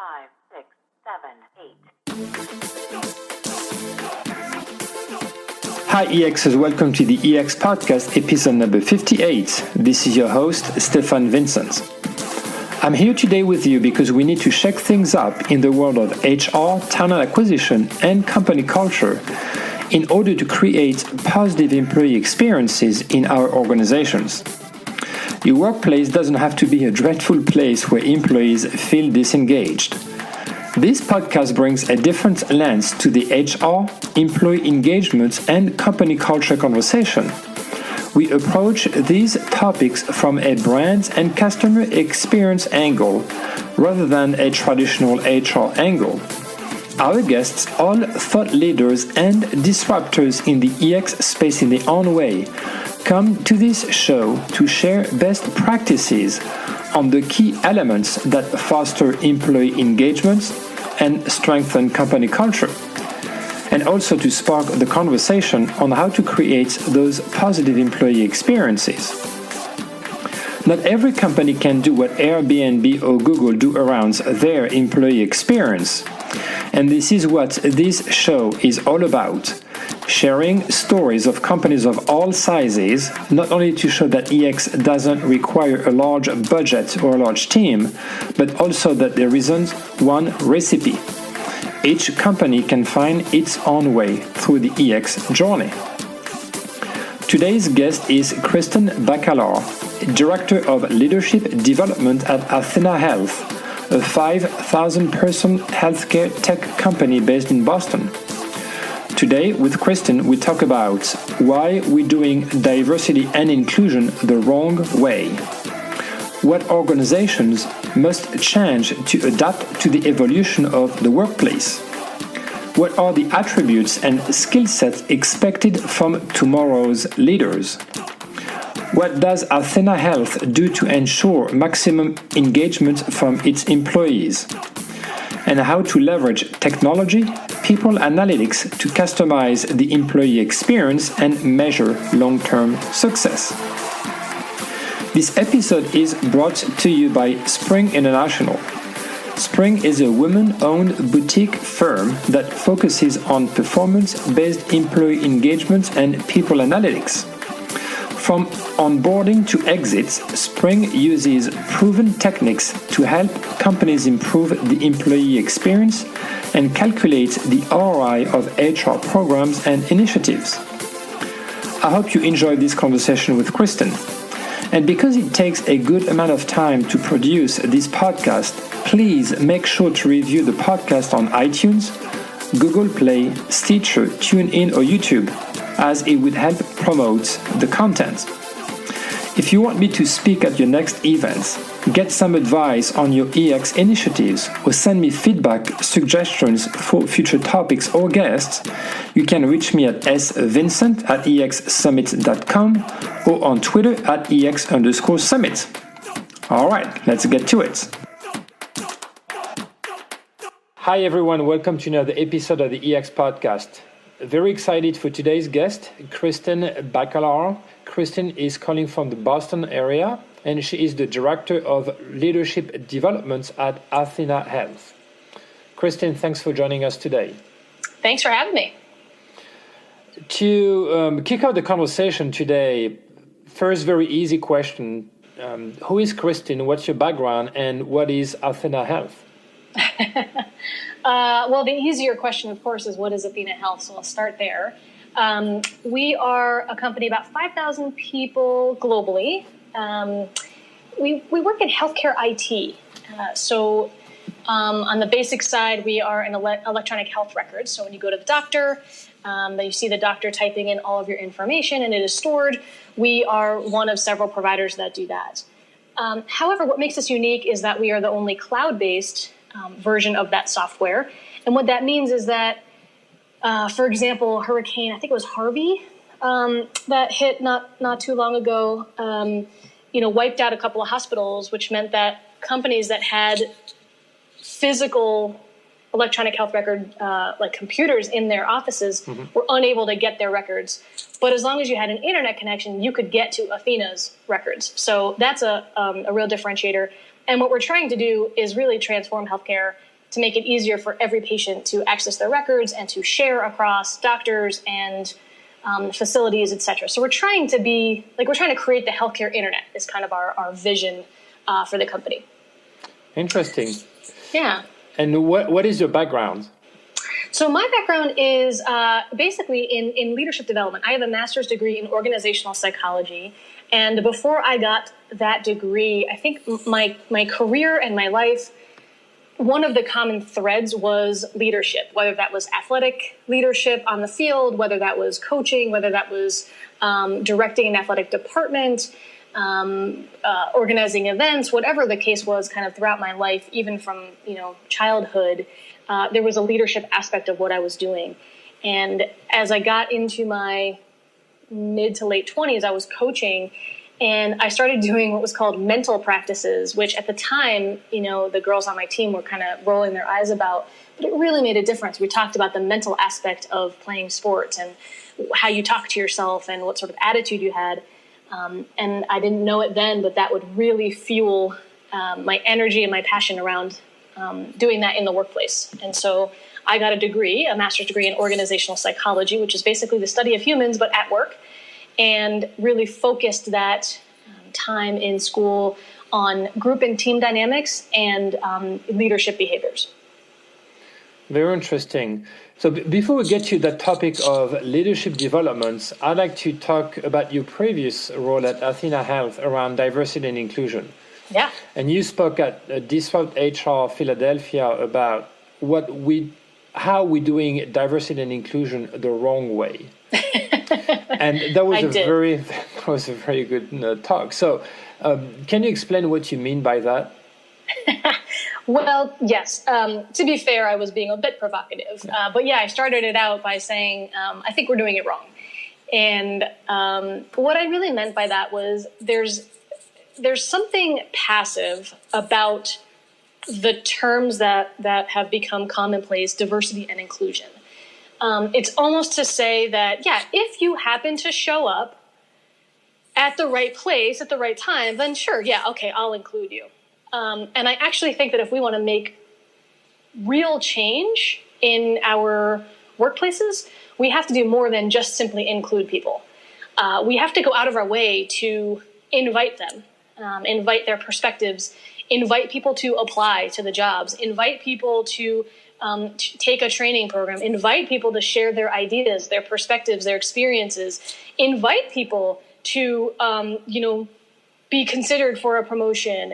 5, 6, 7, 8. Hi EXers, welcome to the EX Podcast, episode number 58. This is your host, Stefan Vincent. I'm here today with you because we need to shake things up in the world of HR, talent acquisition, and company culture in order to create positive employee experiences in our organizations. Your workplace doesn't have to be a dreadful place where employees feel disengaged. This podcast brings a different lens to the HR, employee engagement, and company culture conversation. We approach these topics from a brand and customer experience angle rather than a traditional HR angle. Our guests, all thought leaders and disruptors in the EX space in their own way, come to this show to share best practices on the key elements that foster employee engagement and strengthen company culture, and also to spark the conversation on how to create those positive employee experiences. Not every company can do what Airbnb or Google do around their employee experience. And this is what this show is all about. Sharing stories of companies of all sizes, not only to show that EX doesn't require a large budget or a large team, but also that there isn't one recipe. Each company can find its own way through the EX journey. Today's guest is Kristen Bakalar, Director of Leadership Development at Athenahealth, a 5,000-person healthcare tech company based in Boston. Today, with Kristin, we talk about why we're doing diversity and inclusion the wrong way, what organizations must change to adapt to the evolution of the workplace, what are the attributes and skill sets expected from tomorrow's leaders, what does Athenahealth do to ensure maximum engagement from its employees? And how to leverage technology, people analytics to customize the employee experience and measure long-term success. This episode is brought to you by Spring International. Spring is a women-owned boutique firm that focuses on performance-based employee engagement and people analytics. From onboarding to exits, Spring uses proven techniques to help companies improve the employee experience and calculate the ROI of HR programs and initiatives. I hope you enjoyed this conversation with Kristin. And because it takes a good amount of time to produce this podcast, please make sure to review the podcast on iTunes, Google Play, Stitcher, TuneIn, or YouTube, as it would help promote the content. If you want me to speak at your next events, get some advice on your EX initiatives, or send me feedback, suggestions for future topics or guests, you can reach me at svincent@exsummit.com or on Twitter at EX_summit. All right, let's get to it. Hi everyone, welcome to another episode of the EX Podcast. Very excited for today's guest, Kristen Bakalar. Kristin is calling from the Boston area, and she is the Director of Leadership Development at Athenahealth. Kristin, thanks for joining us today. Thanks for having me. To kick off the conversation today, first very easy question. Who is Kristin? What's your background? And what is Athenahealth? Well, the easier question, of course, is what is Athenahealth? So I'll start there. We are a company, about 5,000 people globally. We work in healthcare IT. On the basic side, we are an electronic health record. So when you go to the doctor, you see the doctor typing in all of your information and it is stored. We are one of several providers that do that. However, what makes us unique is that we are the only cloud-based version of that software. And what that means is that, for example, Hurricane, I think it was Harvey, that hit not too long ago, wiped out a couple of hospitals, which meant that companies that had physical electronic health record, like computers in their offices, were unable to get their records. But as long as you had an internet connection, you could get to Athena's records. So that's a real differentiator. And what we're trying to do is really transform healthcare to make it easier for every patient to access their records and to share across doctors and facilities, et cetera. So we're trying to create the healthcare internet is kind of our vision for the company. Interesting. Yeah. And what is your background? So my background is basically in leadership development. I have a master's degree in organizational psychology. And before I got that degree, I think my career and my life, one of the common threads was leadership, whether that was athletic leadership on the field, whether that was coaching, whether that was directing an athletic department, organizing events, whatever the case was kind of throughout my life, even from, childhood, there was a leadership aspect of what I was doing. And as I got into my mid to late 20s, I was coaching, and I started doing what was called mental practices, which at the time, the girls on my team were kind of rolling their eyes about, but it really made a difference. We talked about the mental aspect of playing sports and how you talk to yourself and what sort of attitude you had. And I didn't know it then, but that would really fuel my energy and my passion around doing that in the workplace. And so I got a master's degree in organizational psychology, which is basically the study of humans, but at work, and really focused that time in school on group and team dynamics and leadership behaviors. Very interesting. So before we get to the topic of leadership developments, I'd like to talk about your previous role at Athenahealth around diversity and inclusion. Yeah. And you spoke at Disrupt HR Philadelphia about how we're doing diversity and inclusion the wrong way. And that was a very good talk. So can you explain what you mean by that? Well, yes. To be fair, I was being a bit provocative. But yeah, I started it out by saying, I think we're doing it wrong. And what I really meant by that was there's something passive about the terms that have become commonplace, diversity and inclusion. It's almost to say that, if you happen to show up at the right place at the right time, then sure, okay, I'll include you. And I actually think that if we want to make real change in our workplaces, we have to do more than just simply include people. We have to go out of our way to invite them, invite their perspectives, invite people to apply to the jobs, invite people to take a training program, invite people to share their ideas, their perspectives, their experiences, invite people to, be considered for a promotion,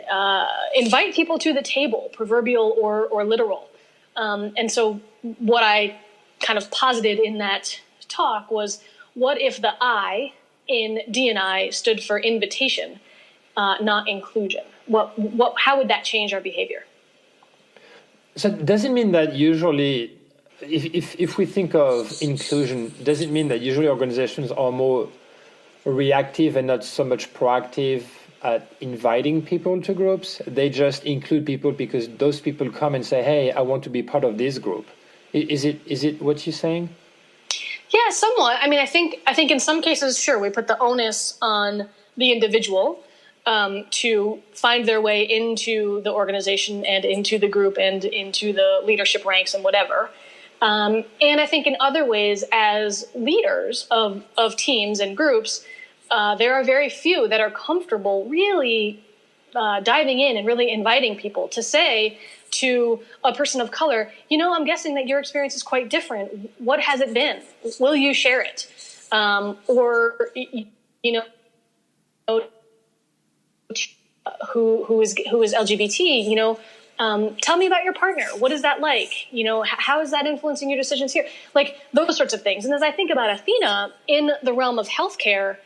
invite people to the table, proverbial or literal. And so what I kind of posited in that talk was, what if the I in D&I stood for invitation, not inclusion? How would that change our behavior? So does it mean that usually, if we think of inclusion, does it mean that usually organizations are more reactive and not so much proactive at inviting people to groups? They just include people because those people come and say, hey, I want to be part of this group. Is it what you're saying? Yeah, somewhat. I mean, I think in some cases, sure, we put the onus on the individual to find their way into the organization and into the group and into the leadership ranks and whatever. And I think in other ways, as leaders of teams and groups, there are very few that are comfortable really diving in and really inviting people to say to a person of color, I'm guessing that your experience is quite different. What has it been? Will you share it? Who is LGBT, tell me about your partner. What is that like? How is that influencing your decisions here? Like those sorts of things. And as I think about Athena in the realm of healthcare,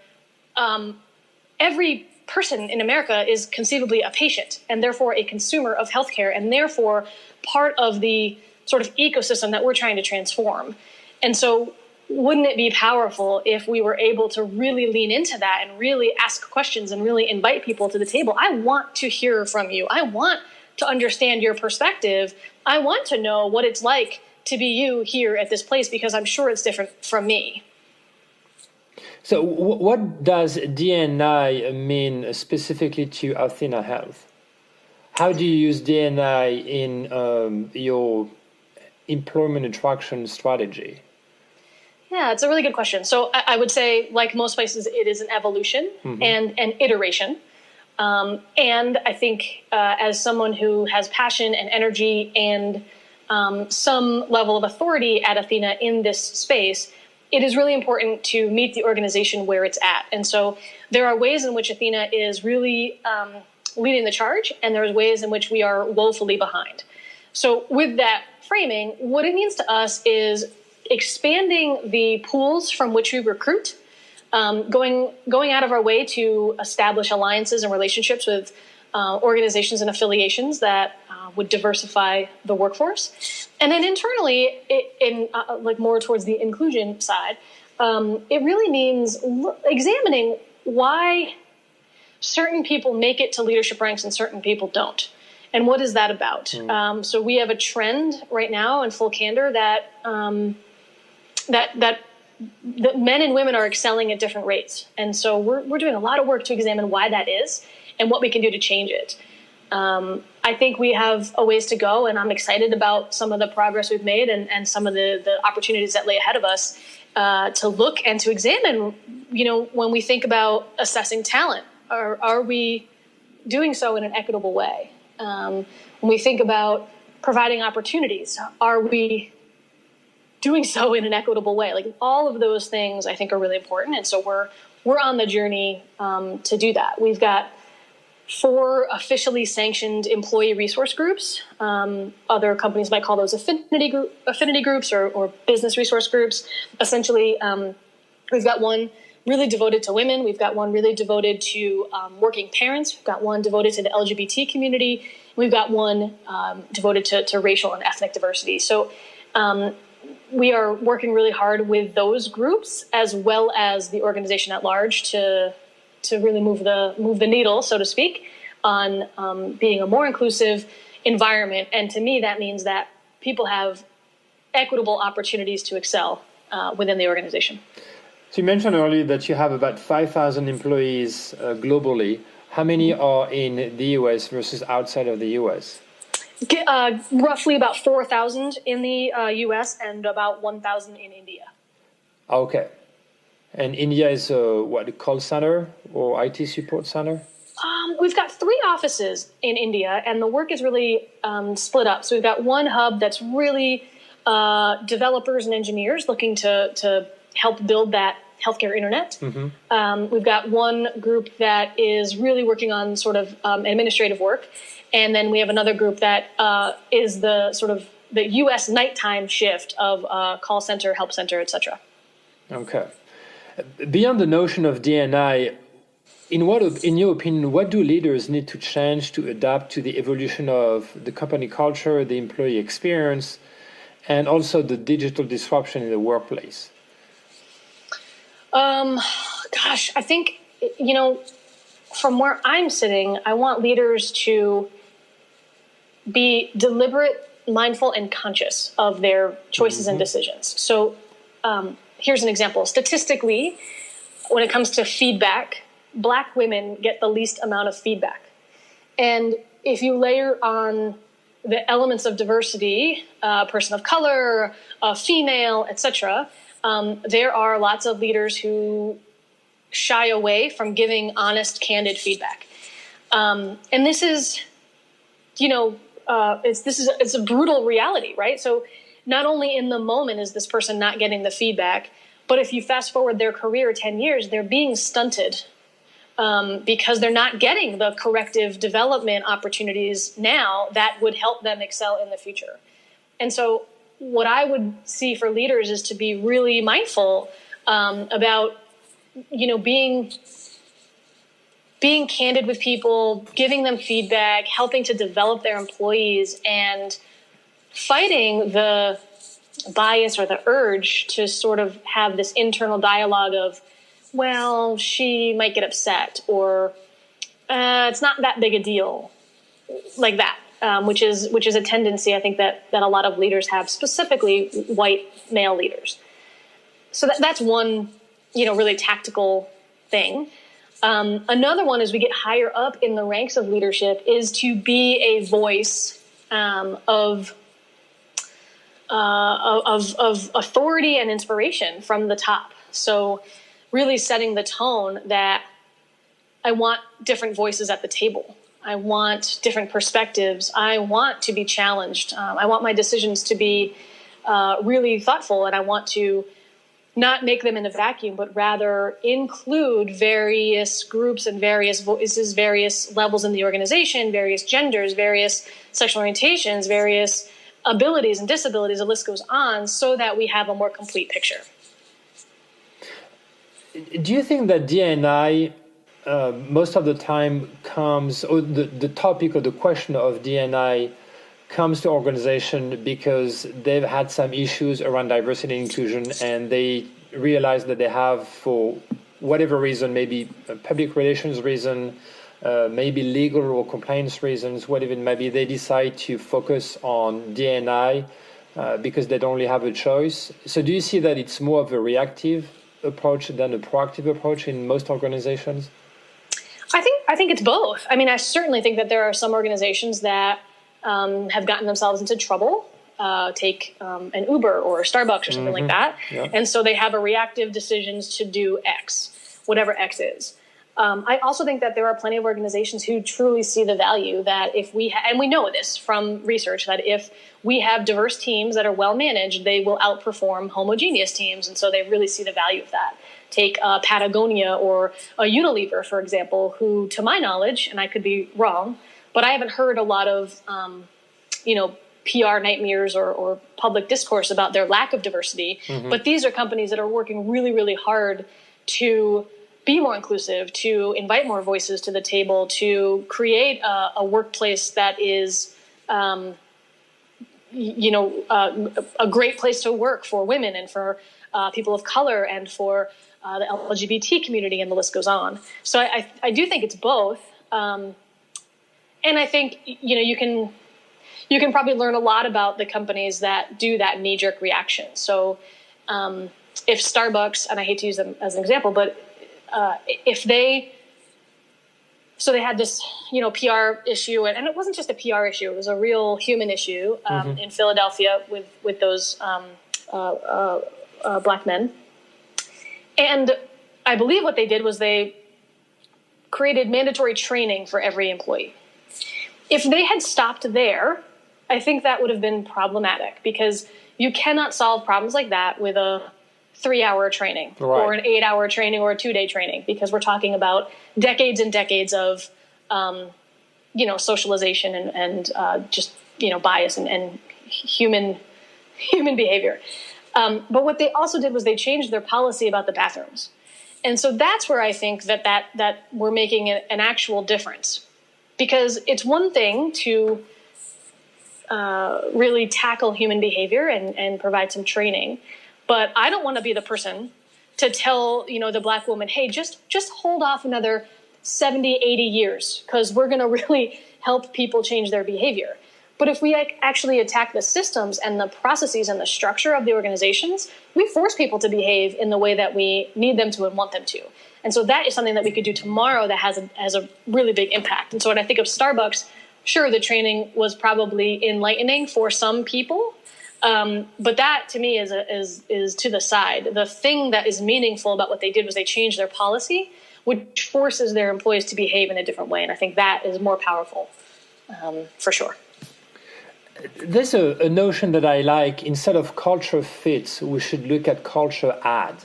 every person in America is conceivably a patient and therefore a consumer of healthcare and therefore part of the sort of ecosystem that we're trying to transform. And so wouldn't it be powerful if we were able to really lean into that and really ask questions and really invite people to the table? I want to hear from you. I want to understand your perspective. I want to know what it's like to be you here at this place because I'm sure it's different from me. So what does D&I mean specifically to Athenahealth? How do you use D&I in your employment attraction strategy? Yeah, it's a really good question. So I would say, like most places, it is an evolution and an iteration. And I think as someone who has passion and energy and some level of authority at Athena in this space, it is really important to meet the organization where it's at. And so there are ways in which Athena is really leading the charge, and there's ways in which we are woefully behind. So with that framing, what it means to us is expanding the pools from which we recruit, going out of our way to establish alliances and relationships with organizations and affiliations that would diversify the workforce. And then internally, like more towards the inclusion side, it really means examining why certain people make it to leadership ranks and certain people don't. And what is that about? So we have a trend right now in full candor that men and women are excelling at different rates. And so we're doing a lot of work to examine why that is and what we can do to change it. I think we have a ways to go, and I'm excited about some of the progress we've made and some of the opportunities that lay ahead of us to look and to examine, when we think about assessing talent, are we doing so in an equitable way? When we think about providing opportunities, are we doing so in an equitable way? Like all of those things I think are really important. And so we're on the journey to do that. We've got 4 officially sanctioned employee resource groups. Other companies might call those affinity groups or business resource groups. Essentially, we've got one really devoted to women. We've got one really devoted to working parents. We've got one devoted to the LGBT community. We've got one devoted to racial and ethnic diversity. So we are working really hard with those groups as well as the organization at large to really move the needle, so to speak, on being a more inclusive environment. And to me, that means that people have equitable opportunities to excel within the organization. So you mentioned earlier that you have about 5,000 employees globally. How many are in the US versus outside of the US? Roughly about 4,000 in the US and about 1,000 in India. Okay. And India is a call center or IT support center? We've got 3 offices in India, and the work is really split up. So we've got one hub that's really developers and engineers looking to help build that healthcare internet. We've got one group that is really working on sort of administrative work. And then we have another group that is the sort of the U.S. nighttime shift of call center, help center, et cetera. Okay. Beyond the notion of D&I, in your opinion, what do leaders need to change to adapt to the evolution of the company culture, the employee experience, and also the digital disruption in the workplace? I think, from where I'm sitting, I want leaders to be deliberate, mindful, and conscious of their choices and decisions. So here's an example. Statistically, when it comes to feedback, Black women get the least amount of feedback. And if you layer on the elements of diversity, person of color, female, etc., there are lots of leaders who shy away from giving honest, candid feedback. And this is, it's a brutal reality, right? So not only in the moment is this person not getting the feedback, but if you fast forward their career 10 years, they're being stunted because they're not getting the corrective development opportunities now that would help them excel in the future. And so what I would see for leaders is to be really mindful about, being candid with people, giving them feedback, helping to develop their employees, and fighting the bias or the urge to sort of have this internal dialogue of, well, she might get upset, or it's not that big a deal, like that. Which is a tendency I think that a lot of leaders have, specifically white male leaders. So that's one, really tactical thing. Another one, as we get higher up in the ranks of leadership, is to be a voice of authority and inspiration from the top. So really setting the tone that I want different voices at the table. I want different perspectives. I want to be challenged. I want my decisions to be really thoughtful, and I want to not make them in a vacuum, but rather include various groups and various voices, various levels in the organization, various genders, various sexual orientations, various abilities and disabilities, the list goes on, so that we have a more complete picture. Do you think that D&I most of the time comes, or the topic or the question of D&I comes to organization because they've had some issues around diversity and inclusion, and they realize that they have, for whatever reason, maybe a public relations reason, maybe legal or compliance reasons, whatever it may be, they decide to focus on D&I because they don't really have a choice. So do you see that it's more of a reactive approach than a proactive approach in most organizations? I think it's both. I mean, I certainly think that there are some organizations that have gotten themselves into trouble, take an Uber or Starbucks or something like that. Yeah. And so they have a reactive decisions to do X, whatever X is. I also think that there are plenty of organizations who truly see the value that if we, and we know this from research, that if we have diverse teams that are well managed, they will outperform homogeneous teams. And so they really see the value of that. Take Patagonia or a Unilever, for example, who, to my knowledge, and I could be wrong, but I haven't heard a lot of, PR nightmares or public discourse about their lack of diversity. Mm-hmm. But these are companies that are working really, really hard to be more inclusive, to invite more voices to the table, to create a workplace that is, a great place to work for women and for people of color and for the LGBT community, and the list goes on. So I do think it's both. And I think, you can probably learn a lot about the companies that do that knee-jerk reaction. So if Starbucks, and I hate to use them as an example, but if they had this, PR issue, and it wasn't just a PR issue, it was a real human issue in Philadelphia with those black men. And I believe what they did was they created mandatory training for every employee. If they had stopped there, I think that would have been problematic, because you cannot solve problems like that with a 3-hour training or an 8-hour training or a 2-day training, because we're talking about decades and decades of, socialization and just, bias and human behavior. But what they also did was they changed their policy about the bathrooms. And so that's where I think that we're making an actual difference, because it's one thing to really tackle human behavior and provide some training. But I don't want to be the person to tell, the black woman, hey, just hold off another 70, 80 years, because we're going to really help people change their behavior. But if we actually attack the systems and the processes and the structure of the organizations, we force people to behave in the way that we need them to and want them to. And so that is something that we could do tomorrow that has a really big impact. And so when I think of Starbucks, sure, the training was probably enlightening for some people, but that to me is to the side. The thing that is meaningful about what they did was they changed their policy, which forces their employees to behave in a different way. And I think that is more powerful, for sure. There's a notion that I like. Instead of culture fit, we should look at culture add.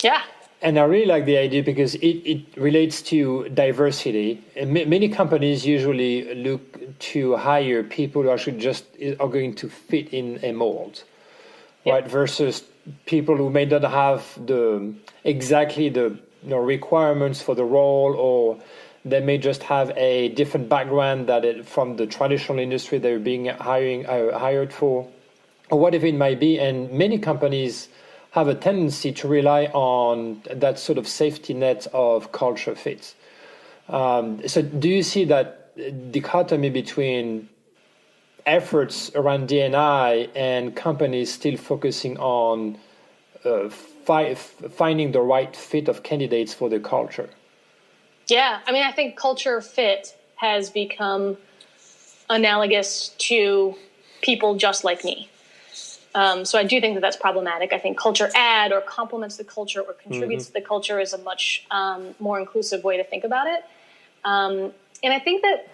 Yeah. And I really like the idea because it relates to diversity. And many companies usually look to hire people who actually just are going to fit in a mold, right? Versus people who may not have exactly the requirements for the role, or they may just have a different background from the traditional industry they're being hired for, or whatever it might be. And many companies have a tendency to rely on that sort of safety net of culture fit. So do you see that dichotomy between efforts around D&I and companies still focusing on finding the right fit of candidates for the culture? Yeah, I mean, I think culture fit has become analogous to people just like me. So I do think that that's problematic. I think culture add or complements the culture or contributes to the culture is a much more inclusive way to think about it. And I think that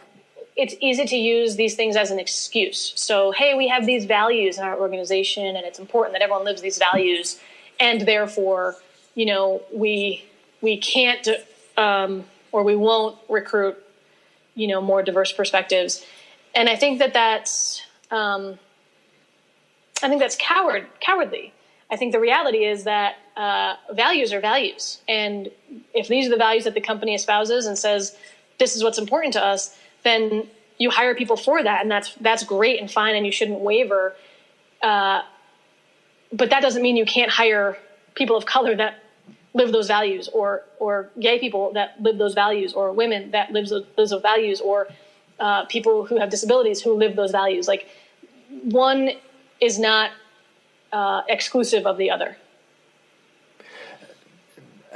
it's easy to use these things as an excuse. So, hey, we have these values in our organization, and it's important that everyone lives these values, and therefore, we can't or we won't recruit, more diverse perspectives. And I think that's cowardly. I think the reality is that values are values, and if these are the values that the company espouses and says this is what's important to us, then you hire people for that, and that's great and fine, and you shouldn't waver. But that doesn't mean you can't hire people of color that live those values, or gay people that live those values, or women that live those values, or people who have disabilities who live those values. Like, one is not exclusive of the other.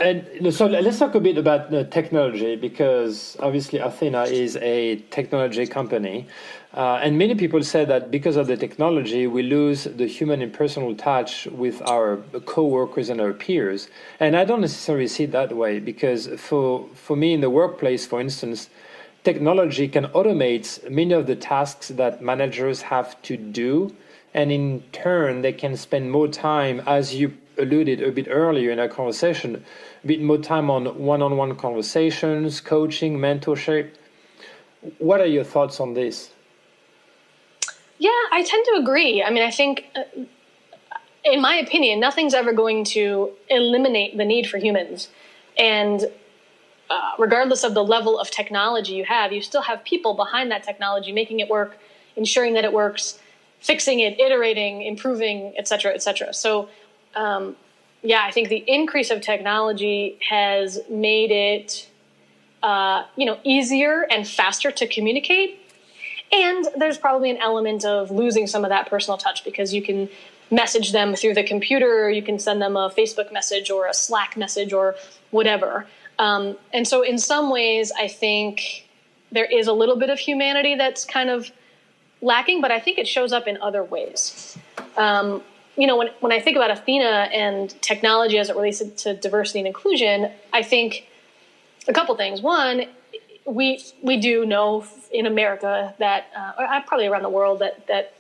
And so let's talk a bit about technology, because obviously Athena is a technology company. And many people say that because of the technology, we lose the human and personal touch with our co-workers and our peers. And I don't necessarily see it that way, because for me in the workplace, for instance, technology can automate many of the tasks that managers have to do. And in turn, they can spend more time, as you alluded a bit earlier in our conversation, a bit more time on one-on-one conversations, coaching, mentorship. What are your thoughts on this? Yeah, I tend to agree. I mean, I think, in my opinion, nothing's ever going to eliminate the need for humans. And regardless of the level of technology you have, you still have people behind that technology, making it work, ensuring that it works, fixing it, iterating, improving, et cetera, et cetera. So, I think the increase of technology has made it, easier and faster to communicate. And there's probably an element of losing some of that personal touch, because you can message them through the computer, or you can send them a Facebook message or a Slack message or whatever. And so in some ways, I think there is a little bit of humanity that's kind of lacking, but I think it shows up in other ways. When I think about Athena and technology as it relates to diversity and inclusion, I think a couple things. One, we do know in America that, probably around the world, that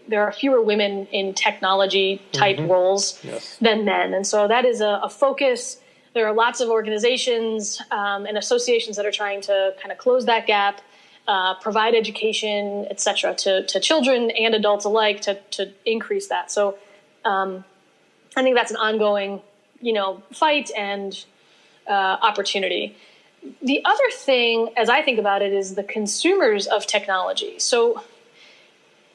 there are fewer women in technology type roles than men. And so that is a focus. There are lots of organizations and associations that are trying to kind of close that gap, provide education, et cetera, to children and adults alike to increase that. So I think that's an ongoing, fight and opportunity. The other thing, as I think about it, is the consumers of technology. So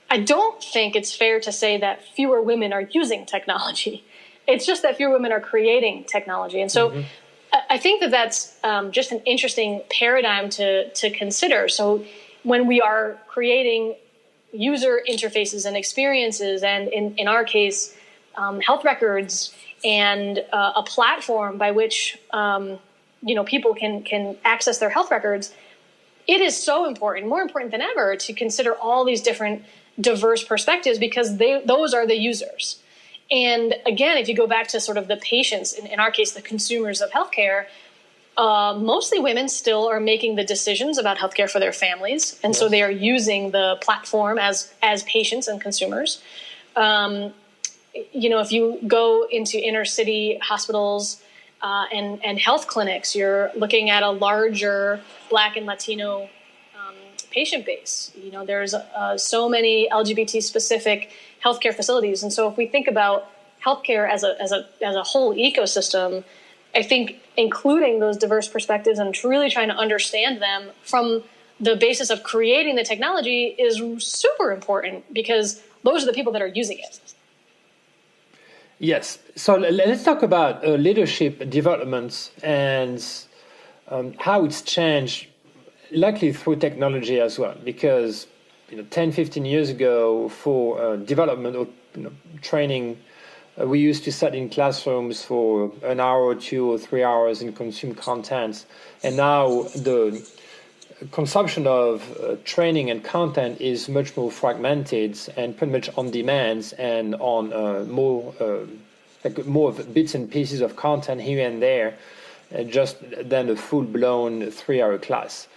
I don't think it's fair to say that fewer women are using technology. It's just that fewer women are creating technology. And so I think that that's just an interesting paradigm to consider. So when we are creating user interfaces and experiences, and in our case, health records, and a platform by which people can access their health records, it is so important, more important than ever, to consider all these different diverse perspectives, because those are the users. And again, if you go back to sort of the patients, in our case, the consumers of healthcare, mostly women still are making the decisions about healthcare for their families. And so they are using the platform as patients and consumers. If you go into inner city hospitals and health clinics, you're looking at a larger Black and Latino patient base. There's so many LGBT specific healthcare facilities. And so if we think about healthcare as a whole ecosystem, I think including those diverse perspectives and really trying to understand them from the basis of creating the technology is super important, because those are the people that are using it. Yes. So let's talk about leadership developments and how it's changed, likely through technology as well, because 10, 15 years ago, for development or training we used to sit in classrooms for an hour or 2 or 3 hours and consume content. And now the consumption of training and content is much more fragmented and pretty much on demand and on more of bits and pieces of content here and there, just than a full-blown 3-hour class.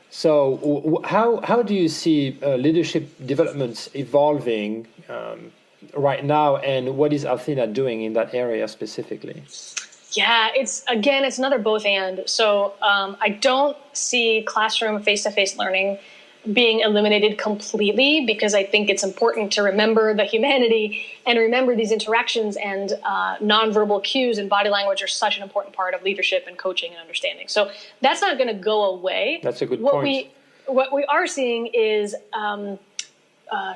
So how do you see leadership developments evolving right now, and what is Athena doing in that area specifically? Yeah, it's another both and. So I don't see classroom face-to-face learning being eliminated completely, because I think it's important to remember the humanity and remember these interactions, and nonverbal cues and body language are such an important part of leadership and coaching and understanding. So that's not going to go away. That's a good point. What we are seeing is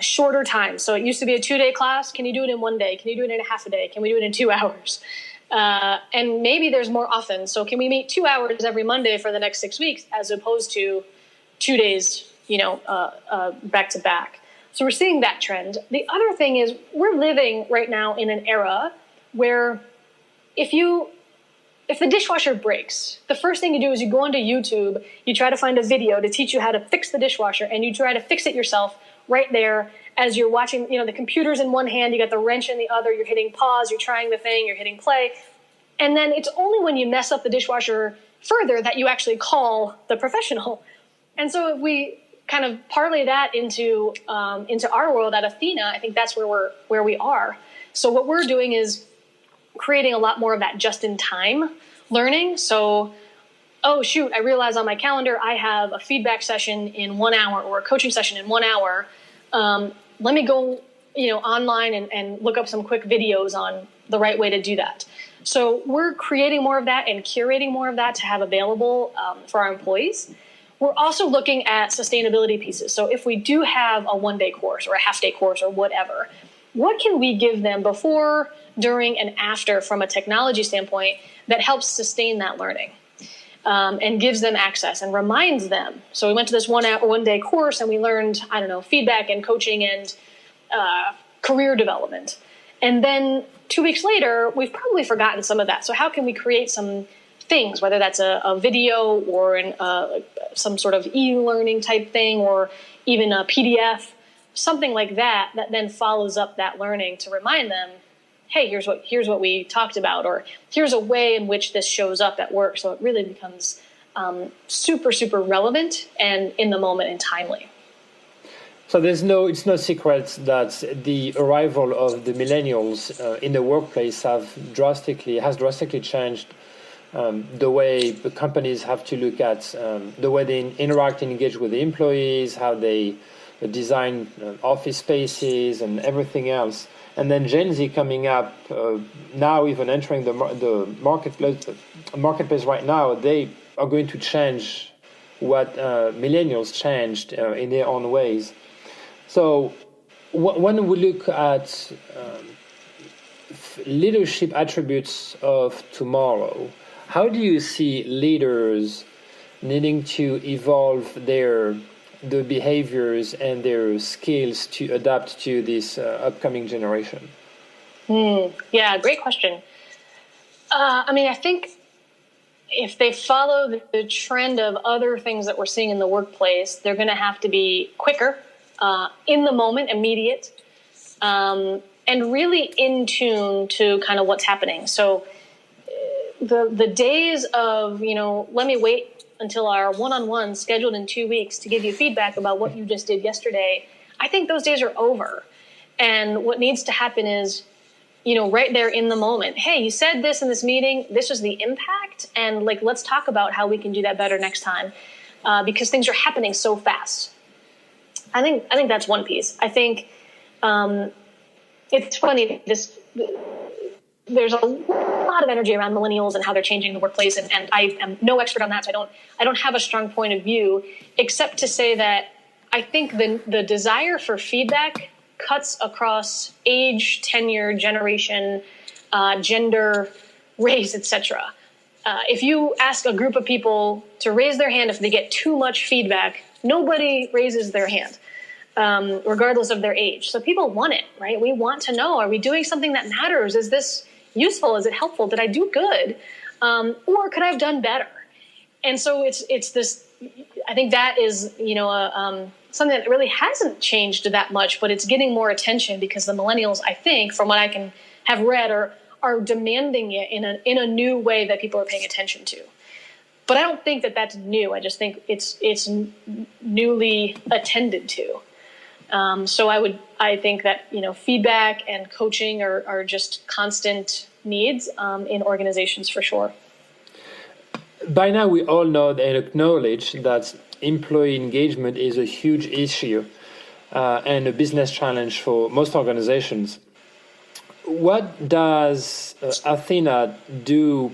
shorter time. So it used to be a 2-day class. Can you do it in 1 day? Can you do it in a half a day? Can we do it in 2 hours? And maybe there's more often. So can we meet 2 hours every Monday for the next 6 weeks, as opposed to 2 days, back to back? So we're seeing that trend. The other thing is, we're living right now in an era where if the dishwasher breaks, the first thing you do is you go onto YouTube, you try to find a video to teach you how to fix the dishwasher, and you try to fix it yourself right there as you're watching. The computer's in one hand, you got the wrench in the other, you're hitting pause, you're trying the thing, you're hitting play. And then it's only when you mess up the dishwasher further that you actually call the professional. And so if we kind of parlay that into our world at Athena, I think that's where we are. So what we're doing is creating a lot more of that just-in-time learning. So, oh, shoot, I realize on my calendar I have a feedback session in 1 hour, or a coaching session in 1 hour. Let me go, online and look up some quick videos on the right way to do that. So we're creating more of that and curating more of that to have available for our employees. We're also looking at sustainability pieces. So if we do have a 1-day course or a half-day course or whatever, what can we give them before, during, and after from a technology standpoint that helps sustain that learning and gives them access and reminds them? So we went to this 1-day course and we learned, feedback and coaching and career development. And then 2 weeks later, we've probably forgotten some of that. So how can we create some things, whether that's a video or some sort of e-learning type thing, or even a PDF, something like that then follows up that learning to remind them, hey, here's what we talked about, or here's a way in which this shows up at work. So it really becomes super, super relevant and in the moment and timely. So it's no secret that the arrival of the millennials in the workplace has drastically changed the way the companies have to look at the way they interact and engage with the employees, how they design office spaces and everything else. And then Gen Z coming up now, even entering the marketplace right now, they are going to change what millennials changed in their own ways. So when we look at leadership attributes of tomorrow, how do you see leaders needing to evolve the behaviors and their skills to adapt to this upcoming generation? Yeah, great question. I think if they follow the trend of other things that we're seeing in the workplace, they're going to have to be quicker, in the moment, immediate, and really in tune to kind of what's happening. So the days of, let me wait until our one-on-one scheduled in 2 weeks to give you feedback about what you just did yesterday, I think those days are over. And what needs to happen is, right there in the moment, hey, you said this in this meeting, this was the impact, and let's talk about how we can do that better next time, because things are happening so fast. I think that's one piece. I think it's funny, there's a lot of energy around millennials and how they're changing the workplace, and I am no expert on that, so I don't have a strong point of view, except to say that I think the desire for feedback cuts across age, tenure, generation, gender, race, etc. If you ask a group of people to raise their hand if they get too much feedback, nobody raises their hand. regardless of their age. So people want it, right? We want to know, are we doing something that matters? Is this useful? Is it helpful? Did I do good? Or could I have done better? And so it's this, I think that is, something that really hasn't changed that much, but it's getting more attention because the millennials, I think, from what I can have read, are demanding it in a new way that people are paying attention to. But I don't think that that's new. I just think it's newly attended to. So I think that, feedback and coaching are just constant needs in organizations for sure. By now, we all know and acknowledge that employee engagement is a huge issue and a business challenge for most organizations. What does Athena do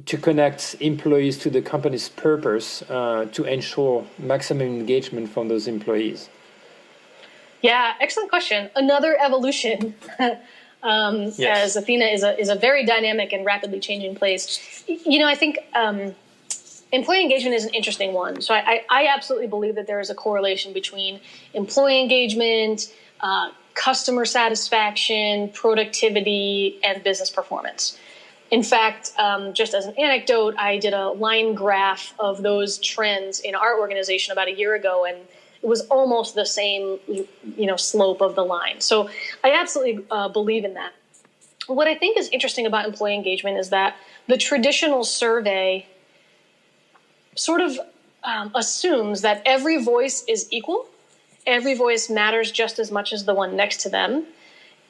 to connect employees to the company's purpose to ensure maximum engagement from those employees? Yeah, excellent question. Another evolution, yes. As Athena is a very dynamic and rapidly changing place. I think employee engagement is an interesting one. So I absolutely believe that there is a correlation between employee engagement, customer satisfaction, productivity, and business performance. In fact, just as an anecdote, I did a line graph of those trends in our organization about a year ago, and it was almost the same, slope of the line. So I absolutely believe in that. What I think is interesting about employee engagement is that the traditional survey sort of assumes that every voice is equal. Every voice matters just as much as the one next to them.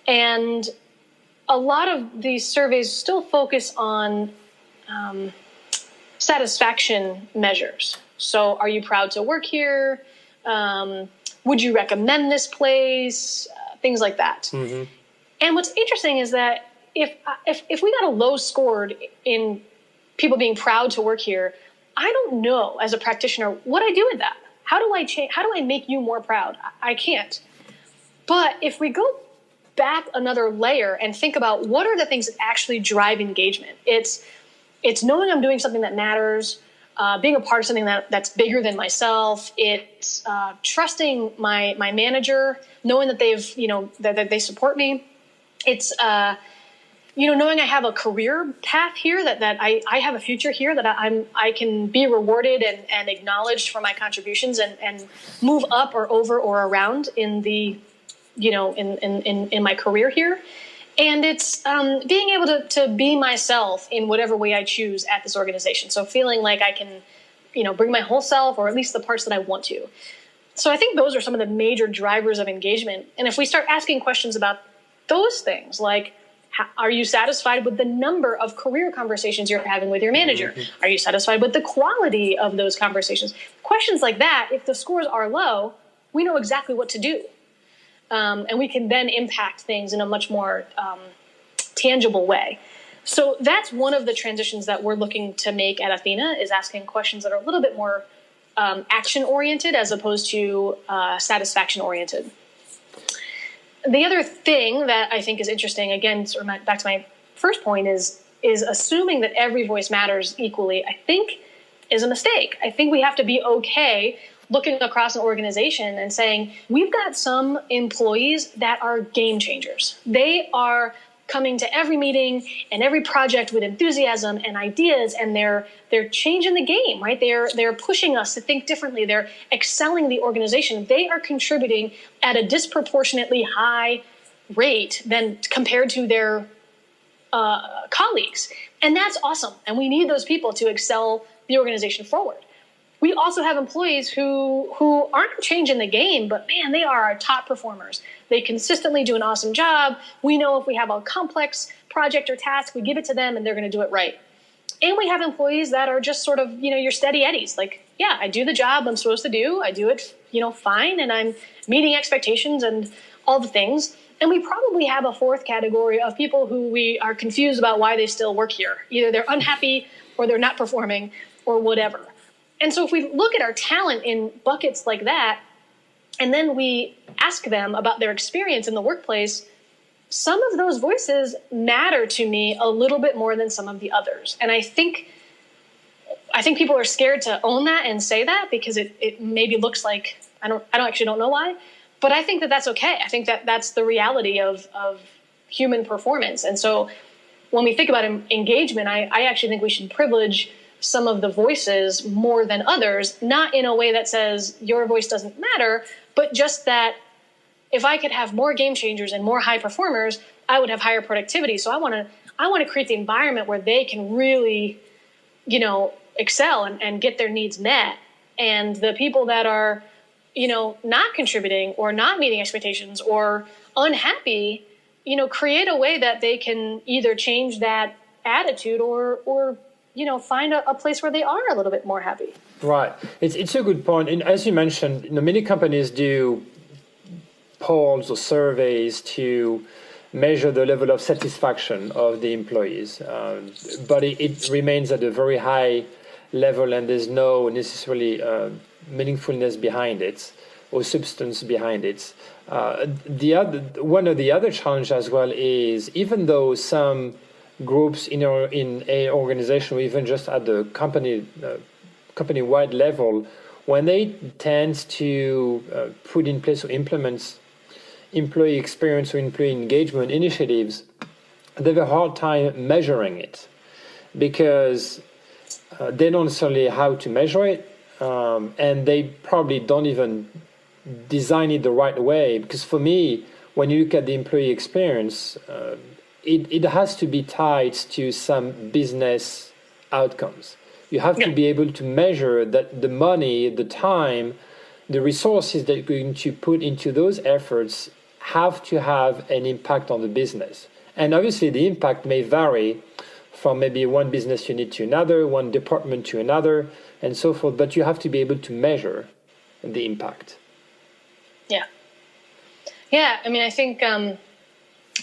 And a lot of these surveys still focus on satisfaction measures. So are you proud to work here? Would you recommend this place? Things like that. Mm-hmm. And what's interesting is that if we got a low scored in people being proud to work here, I don't know as a practitioner what I do with that. How do I change? How do I make you more proud? I can't. But if we go back another layer and think about what are the things that actually drive engagement, it's knowing I'm doing something that matters, being a part of something that's bigger than myself. It's trusting my manager, knowing that that they support me. It's knowing I have a career path here, that I have a future here, that I can be rewarded and acknowledged for my contributions and move up or over or around in the in my career here. And it's being able to be myself in whatever way I choose at this organization. So feeling like I can, bring my whole self, or at least the parts that I want to. So I think those are some of the major drivers of engagement. And if we start asking questions about those things, like, are you satisfied with the number of career conversations you're having with your manager? Mm-hmm. Are you satisfied with the quality of those conversations? Questions like that, if the scores are low, we know exactly what to do. And we can then impact things in a much more tangible way. So that's one of the transitions that we're looking to make at Athena, is asking questions that are a little bit more action-oriented as opposed to satisfaction-oriented. The other thing that I think is interesting, again, sort of back to my first point, is assuming that every voice matters equally, I think is a mistake. I think we have to be okay looking across an organization and saying, we've got some employees that are game changers. They are coming to every meeting and every project with enthusiasm and ideas, and they're changing the game, right? They're pushing us to think differently. They're excelling the organization. They are contributing at a disproportionately high rate than compared to their colleagues. And that's awesome. And we need those people to excel the organization forward. We also have employees who aren't changing the game, but man, they are our top performers. They consistently do an awesome job. We know if we have a complex project or task, we give it to them and they're going to do it right. And we have employees that are just sort of, your steady eddies. Like, yeah, I do the job I'm supposed to do. I do it, fine. And I'm meeting expectations and all the things. And we probably have a fourth category of people who we are confused about why they still work here. Either they're unhappy or they're not performing or whatever. And so if we look at our talent in buckets like that, and then we ask them about their experience in the workplace, some of those voices matter to me a little bit more than some of the others. And I think people are scared to own that and say that because it maybe looks like, I actually don't know why, But I think that that's okay. I think that that's the reality of human performance. And so when we think about engagement, I actually think we should privilege some of the voices more than others, not in a way that says your voice doesn't matter, but just that if I could have more game changers and more high performers, I would have higher productivity. So I want to create the environment where they can really, excel and get their needs met. And the people that are, not contributing or not meeting expectations or unhappy, create a way that they can either change that attitude or find a place where they are a little bit more happy. Right. It's a good point. And as you mentioned, many companies do polls or surveys to measure the level of satisfaction of the employees. But it remains at a very high level, and there's no necessarily meaningfulness behind it or substance behind it. One of the other challenges as well is, even though some groups in a organization, or even just at the company-wide level, when they tend to put in place or implement employee experience or employee engagement initiatives, they have a hard time measuring it because they don't necessarily how to measure it, and they probably don't even design it the right way. Because for me, when you look at the employee experience, it has to be tied to some business outcomes. You have to be able to measure that the money, the time, the resources that you're going to put into those efforts have to have an impact on the business. And obviously the impact may vary from maybe one business unit to another, one department to another, and so forth, but you have to be able to measure the impact. Yeah. I mean, I think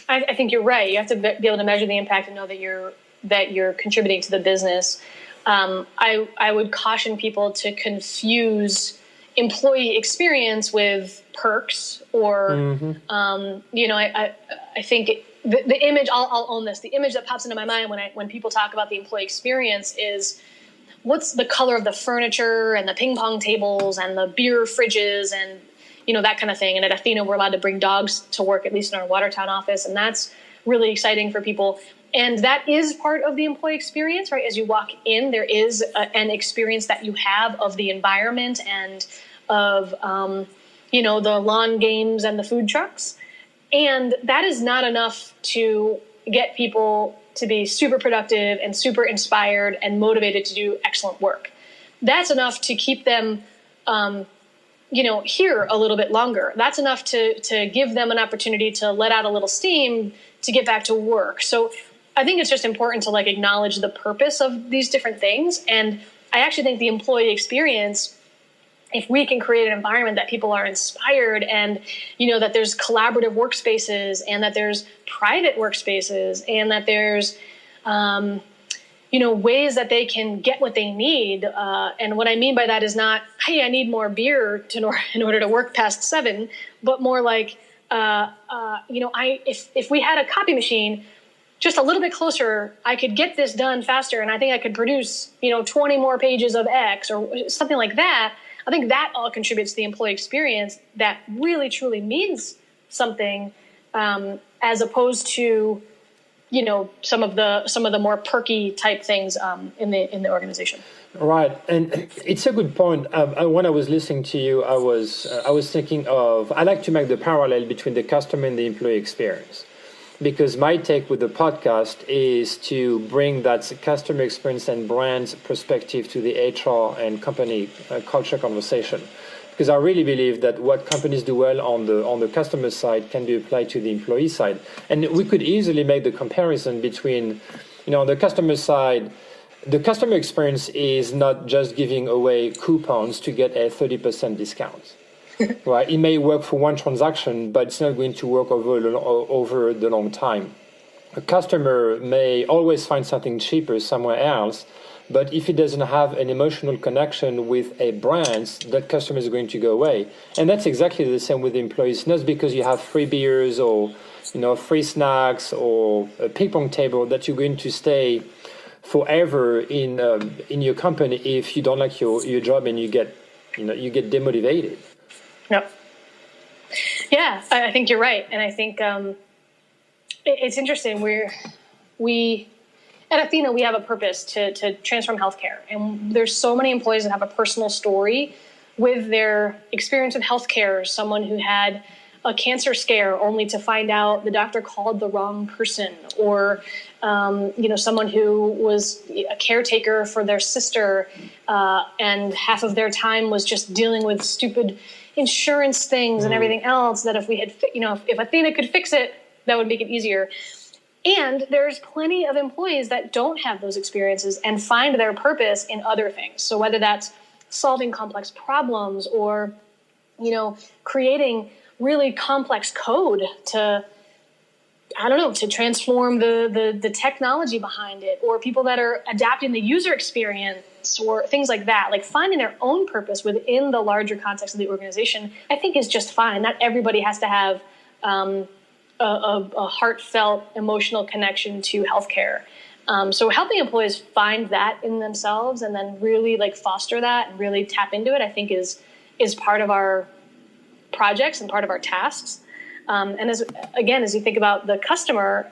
I think you're right. You have to be able to measure the impact and know that you're contributing to the business. I would caution people to confuse employee experience with perks or, I think the image, I'll own this. The image that pops into my mind when people talk about the employee experience is what's the color of the furniture and the ping pong tables and the beer fridges and, that kind of thing. And at Athena, we're allowed to bring dogs to work, at least in our Watertown office. And that's really exciting for people. And that is part of the employee experience, right? As you walk in, there is an experience that you have of the environment and of, the lawn games and the food trucks. And that is not enough to get people to be super productive and super inspired and motivated to do excellent work. That's enough to keep them, here a little bit longer. That's enough to give them an opportunity to let out a little steam to get back to work. So I think it's just important to acknowledge the purpose of these different things. And I actually think the employee experience, if we can create an environment that people are inspired and, that there's collaborative workspaces and that there's private workspaces and that there's, ways that they can get what they need. And what I mean by that is not, hey, I need more beer in order to work past 7, but more like, if we had a copy machine just a little bit closer, I could get this done faster. And I think I could produce, 20 more pages of X or something like that. I think that all contributes to the employee experience that really, truly means something, as opposed to, some of the more perky type things in the organization. Right, and it's a good point. When I was listening to you, I was thinking of, I like to make the parallel between the customer and the employee experience, because my take with the podcast is to bring that customer experience and brand perspective to the HR and company culture conversation. Because I really believe that what companies do well on the customer side can be applied to the employee side. And we could easily make the comparison between, on the customer side, the customer experience is not just giving away coupons to get a 30% discount. Right? It may work for one transaction, but it's not going to work over the long time. A customer may always find something cheaper somewhere else, but if it doesn't have an emotional connection with a brand, that customer is going to go away. And that's exactly the same with employees. Not because you have free beers or free snacks or a ping pong table that you're going to stay forever in your company if you don't like your job and you get demotivated. Yep. Yeah, I think you're right. And I think it's interesting. We at Athena, we have a purpose to transform healthcare. And there's so many employees that have a personal story with their experience with healthcare. Someone who had a cancer scare only to find out the doctor called the wrong person, or someone who was a caretaker for their sister, and half of their time was just dealing with stupid insurance things and everything else, that if we had, if Athena could fix it, that would make it easier. And there's plenty of employees that don't have those experiences and find their purpose in other things. So whether that's solving complex problems, or, creating really complex code to transform the technology behind it, or people that are adapting the user experience, or things like that, like finding their own purpose within the larger context of the organization, I think is just fine. Not everybody has to have a heartfelt emotional connection to healthcare. So helping employees find that in themselves and then really foster that and really tap into it, I think is part of our projects and part of our tasks. And as you think about the customer,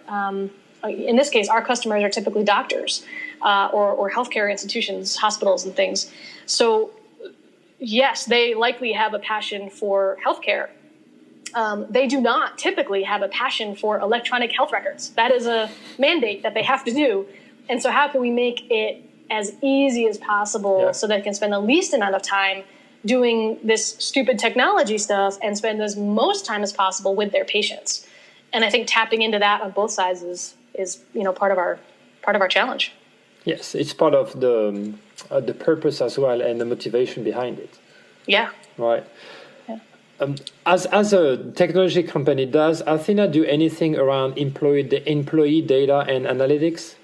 in this case, our customers are typically doctors or healthcare institutions, hospitals and things. So yes, they likely have a passion for healthcare. They do not typically have a passion for electronic health records. That is a mandate that they have to do. And so how can we make it as easy as possible so they can spend the least amount of time doing this stupid technology stuff and spend as most time as possible with their patients? And I think tapping into that on both sides is part of our challenge. Yes, it's part of the purpose as well, and the motivation behind it. Yeah. Right. As a technology company, does Athena do anything around employee data and analytics?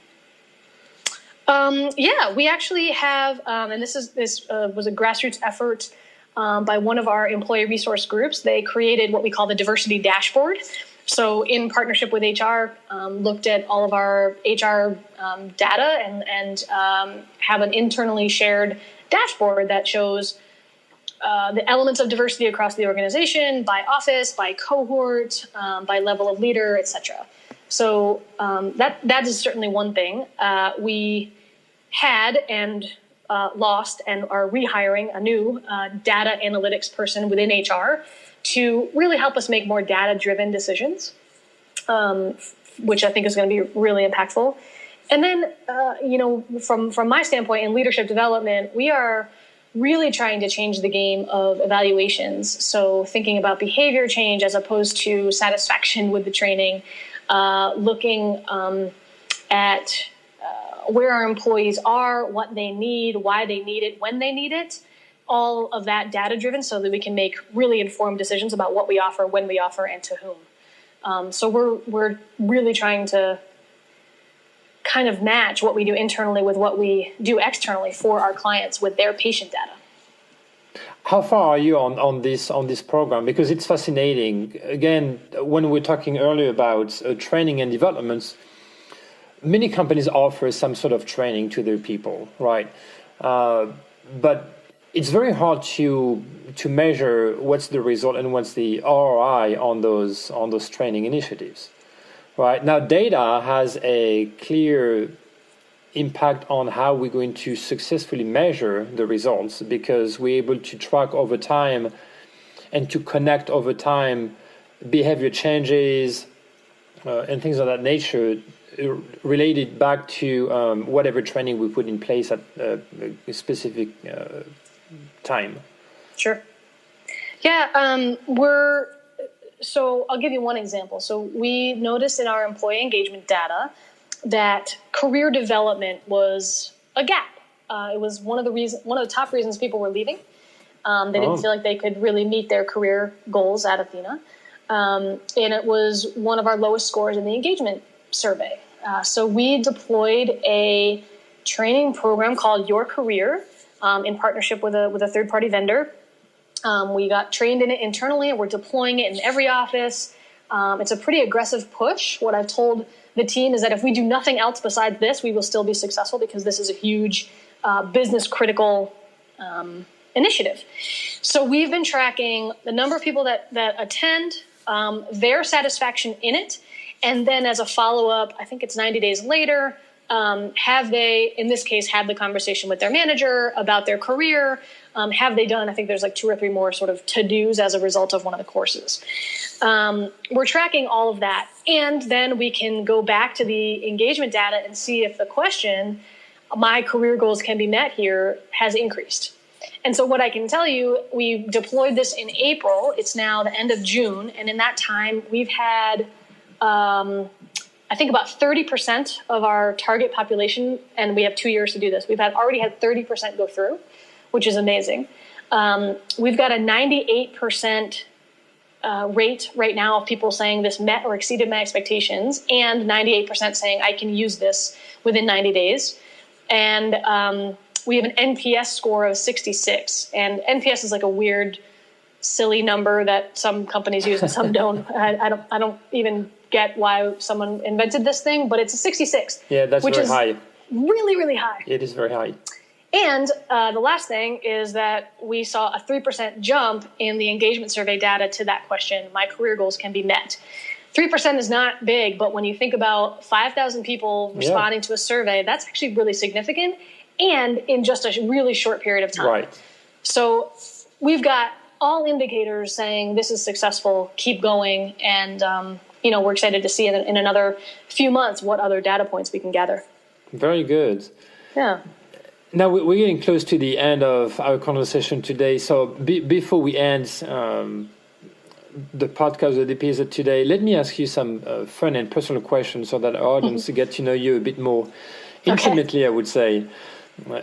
We actually have, and this was a grassroots effort by one of our employee resource groups. They created what we call the diversity dashboard. So in partnership with HR, looked at all of our HR data and have an internally shared dashboard that shows the elements of diversity across the organization, by office, by cohort, by level of leader, etc. So that is certainly one thing. We had and lost and are rehiring a new data analytics person within HR to really help us make more data-driven decisions, which I think is going to be really impactful. And then, from my standpoint in leadership development, we are really trying to change the game of evaluations. So thinking about behavior change as opposed to satisfaction with the training, looking at where our employees are, what they need, why they need it, when they need it, all of that data-driven so that we can make really informed decisions about what we offer, when we offer, and to whom. So we're really trying to kind of match what we do internally with what we do externally for our clients with their patient data. How far are you on this program? Because it's fascinating. Again, when we were talking earlier about training and developments, many companies offer some sort of training to their people, right? But it's very hard to measure what's the result and what's the ROI on those training initiatives. Right. Now, data has a clear impact on how we're going to successfully measure the results, because we're able to track over time and to connect over time behavior changes and things of that nature related back to whatever training we put in place at a specific time. Sure. Yeah, So I'll give you one example. So we noticed in our employee engagement data that career development was a gap. It was one of the top reasons people were leaving. They didn't feel like they could really meet their career goals at Athena. And it was one of our lowest scores in the engagement survey. So we deployed a training program called Your Career in partnership with a third-party vendor. We got trained in it internally, and we're deploying it in every office. It's a pretty aggressive push. What I've told the team is that if we do nothing else besides this, we will still be successful, because this is a huge business critical initiative. So we've been tracking the number of people that attend, their satisfaction in it, and then as a follow-up, I think it's 90 days later, have they, in this case, had the conversation with their manager about their career? Have they done, I think there's like 2 or 3 more sort of to-dos as a result of one of the courses. We're tracking all of that. And then we can go back to the engagement data and see if the question, my career goals can be met here, has increased. And so what I can tell you, we deployed this in April. It's now the end of June. And in that time, we've had, I think about 30% of our target population, and we have 2 years to do this. We've already had 30% go through, which is amazing. We've got a 98% rate right now of people saying this met or exceeded my expectations, and 98% saying I can use this within 90 days. And we have an NPS score of 66. And NPS is like a weird, silly number that some companies use and some don't. I don't even get why someone invented this thing, but it's a 66. Yeah, that's which very is high. Really, really high. It is very high. And the last thing is that we saw a 3% jump in the engagement survey data to that question, my career goals can be met. 3% is not big, but when you think about 5,000 people responding to a survey, that's actually really significant, and in just a really short period of time. Right. So we've got all indicators saying this is successful, keep going, and we're excited to see in another few months what other data points we can gather. Very good. Yeah. Now, we're getting close to the end of our conversation today. So before we end the podcast of the episode today, let me ask you some fun and personal questions so that our audience get to know you a bit more intimately, okay. I would say.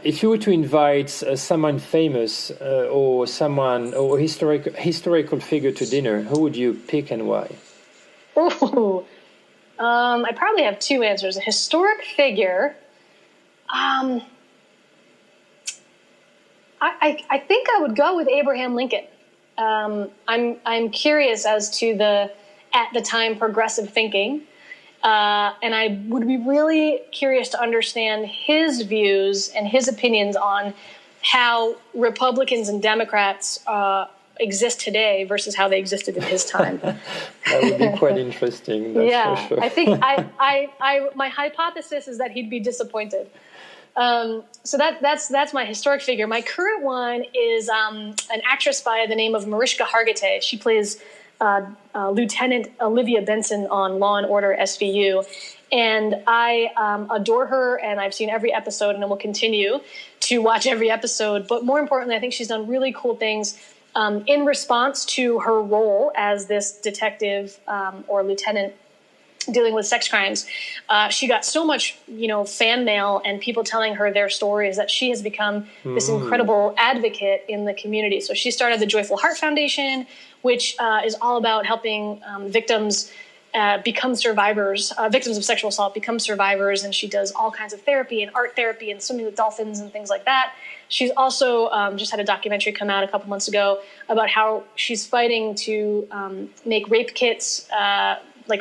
If you were to invite someone famous or historical figure to dinner, who would you pick and why? Ooh, I probably have 2 answers. A historic figure. I think I would go with Abraham Lincoln. I'm curious as to at the time progressive thinking, and I would be really curious to understand his views and his opinions on how Republicans and Democrats exist today versus how they existed in his time. That would be quite interesting. That's for sure. I think my hypothesis is that he'd be disappointed. So that's my historic figure. My current one is an actress by the name of Mariska Hargitay. She plays Lieutenant Olivia Benson on Law and Order SVU, and I adore her. And I've seen every episode, and I will continue to watch every episode. But more importantly, I think she's done really cool things in response to her role as this detective or lieutenant dealing with sex crimes. She got so much, fan mail and people telling her their stories that she has become this incredible advocate in the community. So she started the Joyful Heart Foundation, which is all about helping victims become survivors, victims of sexual assault become survivors. And she does all kinds of therapy and art therapy and swimming with dolphins and things like that. She's also just had a documentary come out a couple months ago about how she's fighting to make rape kits,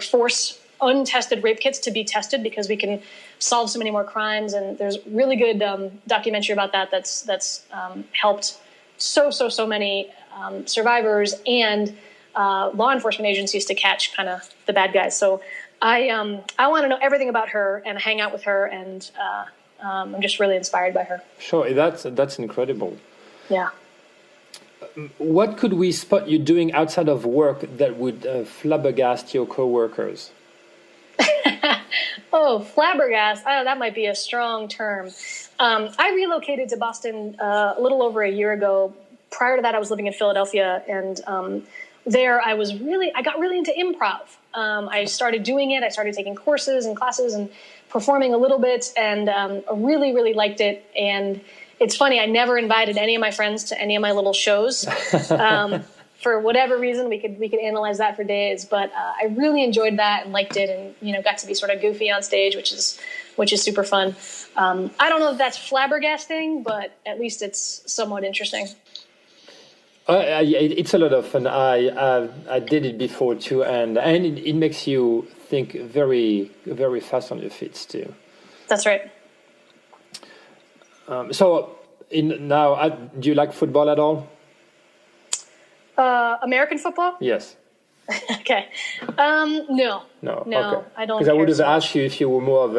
force untested rape kits to be tested because we can solve so many more crimes. And there's really good documentary about that's helped so many survivors and law enforcement agencies to catch kind of the bad guys. So I want to know everything about her and hang out with her, and I'm just really inspired by her. Sure, that's incredible. Yeah. What could we spot you doing outside of work that would flabbergast your coworkers? Oh, flabbergast. That might be a strong term. I relocated to Boston a little over a year ago. Prior to that, I was living in Philadelphia, and there I got really into improv. I started doing it. I started taking courses and classes and performing a little bit, and really, really liked it. And it's funny, I never invited any of my friends to any of my little shows. For whatever reason, we could analyze that for days, but I really enjoyed that and liked it, and got to be sort of goofy on stage, which is super fun. I don't know if that's flabbergasting, but at least it's somewhat interesting. It's a lot of fun. I did it before too, and it makes you think very, very fast on your feet too. That's right. So Do you like football at all? American football? Yes. Okay. No. Okay. I don't. Because I would have so asked you if you were more of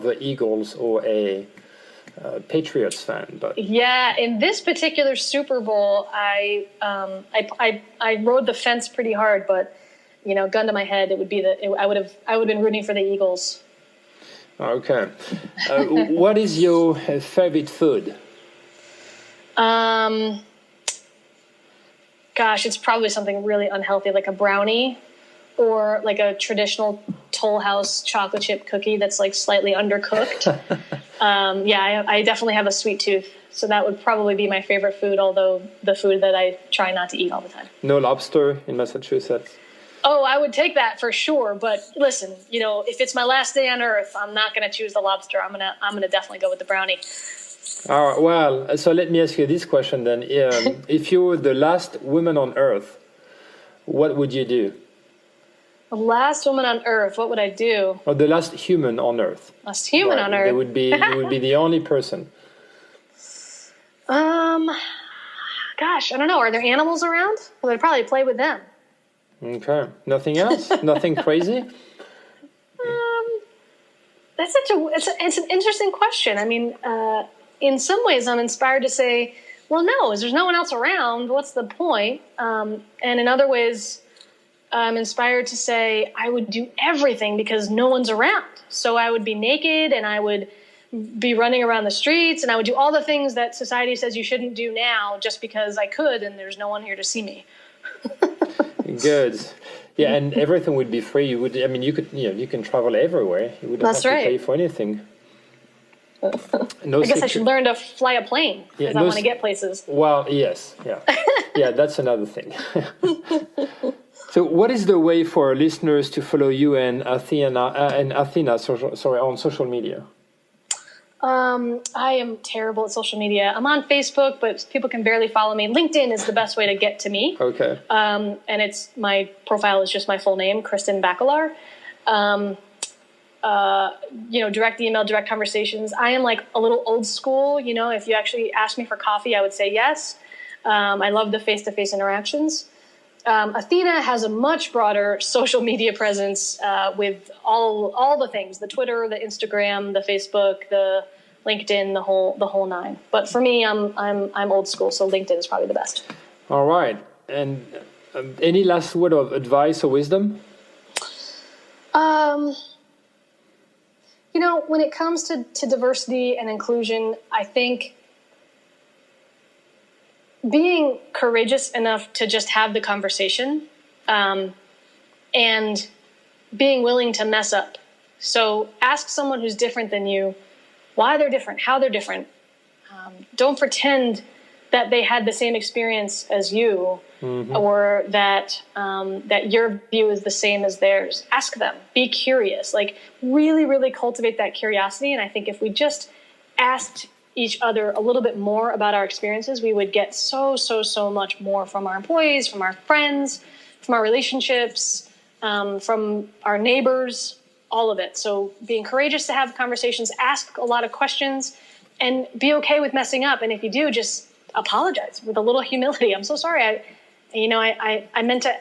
a Eagles or a Patriots fan, but yeah, in this particular Super Bowl, I rode the fence pretty hard, but gun to my head, it would be I would have been rooting for the Eagles. Okay. What is your favorite food? Gosh, it's probably something really unhealthy, like a brownie or like a traditional Toll House chocolate chip cookie that's like slightly undercooked. I definitely have a sweet tooth. So that would probably be my favorite food, although the food that I try not to eat all the time. No lobster in Massachusetts? Oh, I would take that for sure. But listen, if it's my last day on Earth, I'm not going to choose the lobster. I'm gonna definitely go with the brownie. All right, well, so let me ask you this question then. If you were the last woman on Earth, what would you do? The last woman on Earth, what would I do? Or the last human on Earth. Last human on Earth. You would be the only person. Gosh, I don't know. Are there animals around? Well, I'd probably play with them. Okay. Nothing else? Nothing crazy? That's it's an interesting question. I mean, in some ways, I'm inspired to say, well, no, there's no one else around. What's the point? And in other ways, I'm inspired to say I would do everything because no one's around. So I would be naked and I would be running around the streets and I would do all the things that society says you shouldn't do now just because I could and there's no one here to see me. Good. Yeah, and everything would be free. You can travel everywhere. You wouldn't have to pay for anything. I guess I should learn to fly a plane because I want to get places. Well, yes, yeah. Yeah, that's another thing. So what is the way for listeners to follow you and Athena on social media? I am terrible at social media. I'm on Facebook, but people can barely follow me. LinkedIn is the best way to get to me. Okay. And my profile is just my full name, Kristen Bakalar. Direct email, direct conversations. I am like a little old school. If you actually asked me for coffee, I would say yes. I love the face-to-face interactions. Athena has a much broader social media presence with all the things: the Twitter, the Instagram, the Facebook, the LinkedIn, the whole nine. But for me, I'm old school, so LinkedIn is probably the best. All right. And any last word of advice or wisdom? When it comes to diversity and inclusion, I think being courageous enough to just have the conversation and being willing to mess up. So ask someone who's different than you why they're different, how they're different. Don't pretend that they had the same experience as you, or that your view is the same as theirs. Ask them. Be curious. Really, really cultivate that curiosity. And I think if we just asked each other a little bit more about our experiences, we would get so much more from our employees, from our friends, from our relationships, from our neighbors, all of it. So being courageous to have conversations, ask a lot of questions, and be okay with messing up. And if you do, just apologize with a little humility. I'm so sorry. I meant to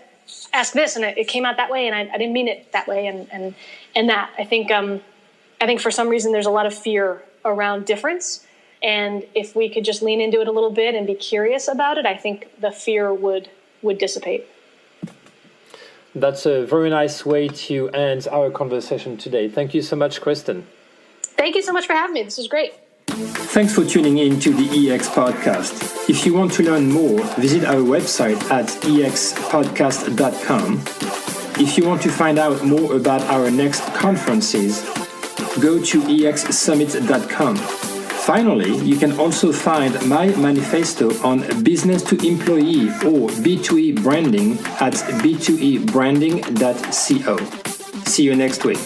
ask this and it came out that way and I didn't mean it that way. And that I think for some reason there's a lot of fear around difference. And if we could just lean into it a little bit and be curious about it, I think the fear would dissipate. That's a very nice way to end our conversation today. Thank you so much, Kristin. Thank you so much for having me. This was great. Thanks for tuning in to the EX Podcast. If you want to learn more, visit our website at expodcast.com. If you want to find out more about our next conferences, go to exsummit.com. Finally, you can also find my manifesto on business to employee or B2E branding at b2ebranding.co. See you next week.